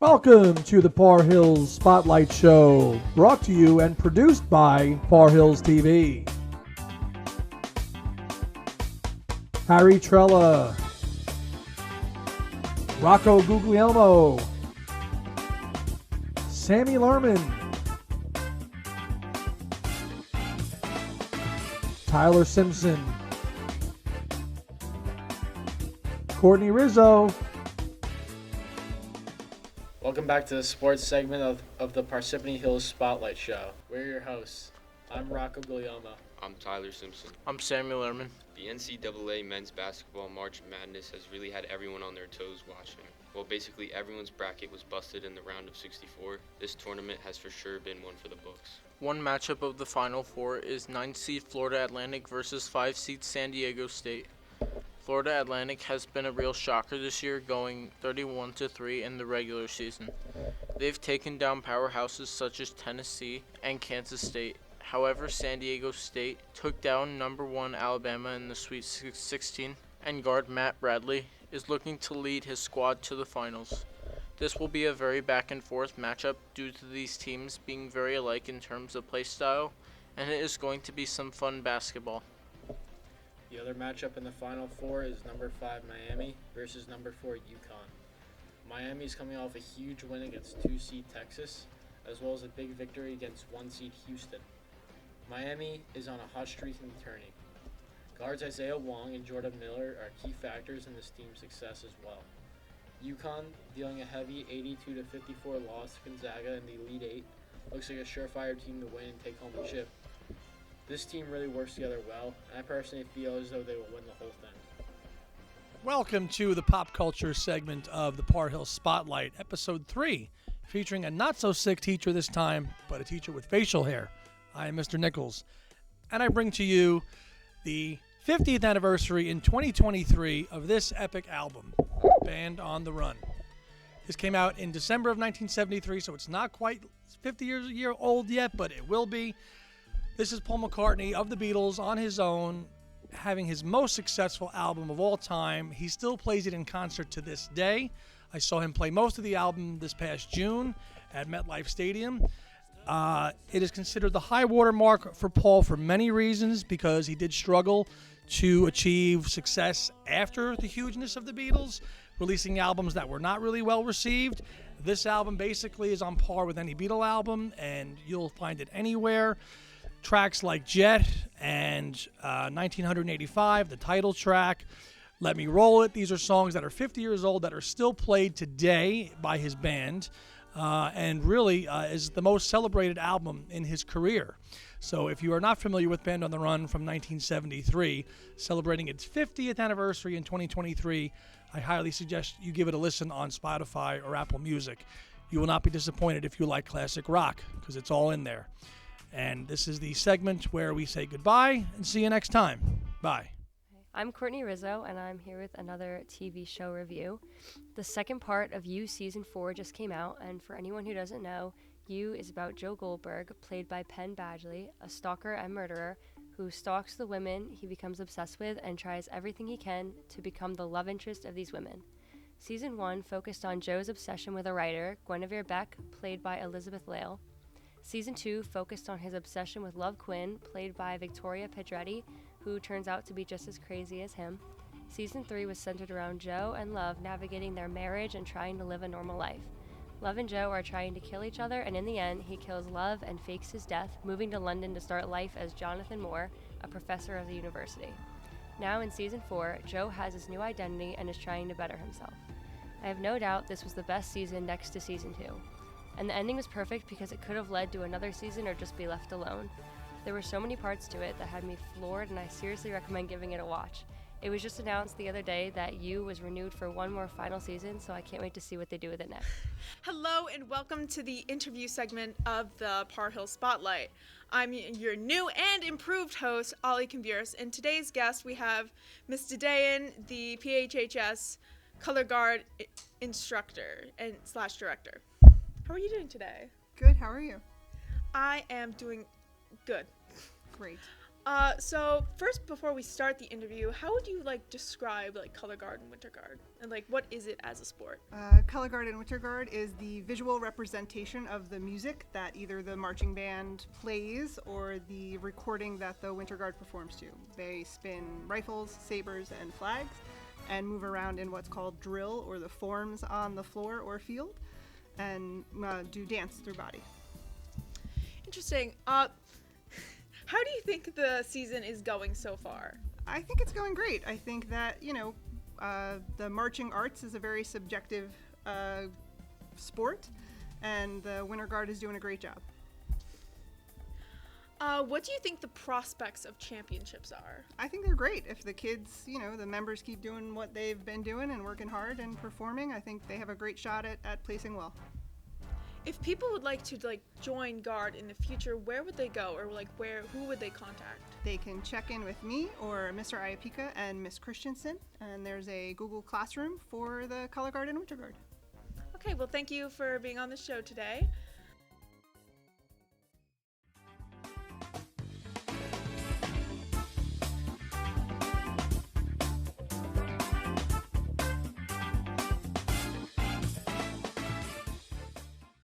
Welcome to the Par Hills Spotlight Show, brought to you and produced by Par Hills TV. Harry Trella, Rocco Guglielmo, Sammy Lerman, Tyler Simpson, Courtney Rizzo. Welcome back to the sports segment of the Parsippany Hills Spotlight Show. We're your hosts. I'm Rocco Guglielmo. I'm Tyler Simpson. I'm Samuel Lerman. The NCAA Men's Basketball March Madness has really had everyone on their toes watching. While basically everyone's bracket was busted in the round of 64, this tournament has for sure been one for the books. One matchup of the Final Four is 9th seed Florida Atlantic versus 5th seed San Diego State. Florida Atlantic has been a real shocker this year, going 31-3 in the regular season. They've taken down powerhouses such as Tennessee and Kansas State. However, San Diego State took down number 1 Alabama in the Sweet 16, and guard Matt Bradley is looking to lead his squad to the finals. This will be a very back-and-forth matchup due to these teams being very alike in terms of play style, and it is going to be some fun basketball. The other matchup in the Final Four is number 5 Miami versus number 4 UConn. Miami is coming off a huge win against 2 seed Texas, as well as a big victory against 1 seed Houston. Miami is on a hot streak in the tourney. Guards Isaiah Wong and Jordan Miller are key factors in this team's success as well. UConn, dealing a heavy 82-54 loss to Gonzaga in the Elite Eight, looks like a surefire team to win and take home the chip. This team really works together well, and I personally feel as though they will win the whole thing. Welcome to the pop culture segment of the Par Hills Spotlight, episode 3, featuring a not-so-sick teacher this time, but a teacher with facial hair. I am Mr. Nichols, and I bring to you the 50th anniversary in 2023 of this epic album, Band on the Run. This came out in December of 1973, so it's not quite 50 years old yet, but it will be. This is Paul McCartney of the Beatles on his own, having his most successful album of all time. He still plays it in concert to this day. I saw him play most of the album this past June at MetLife Stadium. It is considered the high water mark for Paul for many reasons, because he did struggle to achieve success after the hugeness of the Beatles, releasing albums that were not really well received. This album basically is on par with any Beatle album, and you'll find it anywhere. Tracks like Jet and 1985, the title track, Let Me Roll It, these are songs that are 50 years old that are still played today by his band, and really is the most celebrated album in his career. So if you are not familiar with Band on the Run from 1973, celebrating its 50th anniversary in 2023, I highly suggest you give it a listen on Spotify or Apple Music. You will not be disappointed if you like classic rock, because it's all in there. And this is the segment where we say goodbye and see you next time. Bye. I'm Courtney Rizzo, and I'm here with another TV show review. The second part of You Season 4 just came out, and for anyone who doesn't know, You is about Joe Goldberg, played by Penn Badgley, a stalker and murderer who stalks the women he becomes obsessed with and tries everything he can to become the love interest of these women. Season 1 focused on Joe's obsession with a writer, Guinevere Beck, played by Elizabeth Lale. Season 2 focused on his obsession with Love Quinn, played by Victoria Pedretti, who turns out to be just as crazy as him. Season 3 was centered around Joe and Love navigating their marriage and trying to live a normal life. Love and Joe are trying to kill each other, and in the end, he kills Love and fakes his death, moving to London to start life as Jonathan Moore, a professor of the university. Now in Season 4, Joe has his new identity and is trying to better himself. I have no doubt this was the best season next to Season 2. And the ending was perfect because it could have led to another season or just be left alone. There were so many parts to it that had me floored, and I seriously recommend giving it a watch. It was just announced the other day that You was renewed for one more final season, so I can't wait to see what they do with it next. Hello and welcome to the interview segment of the Par Hill Spotlight. I'm your new and improved host, Ollie Camburis, and today's guest we have Ms. Dedayan, the PHHS color guard instructor and / director. How are you doing today? Good, how are you? I am doing good. Great. So first, before we start the interview, how would you describe color guard and winter guard, and what is it as a sport? Color Guard and Winter Guard is the visual representation of the music that either the marching band plays or the recording that the Winter Guard performs to. They spin rifles, sabers, and flags and move around in what's called drill, or the forms on the floor or field, and do dance through body. Interesting. How do you think the season is going so far? I think it's going great. I think that, the marching arts is a very subjective sport, and the Winter Guard is doing a great job. What do you think the prospects of championships are? I think they're great. If the kids, the members keep doing what they've been doing and working hard and performing, I think they have a great shot at placing well. If people would like to join Guard in the future, where would they go, or who would they contact? They can check in with me or Mr. Iapika and Miss Christensen, and there's a Google Classroom for the Color Guard and Winter Guard. Okay, well, thank you for being on the show today.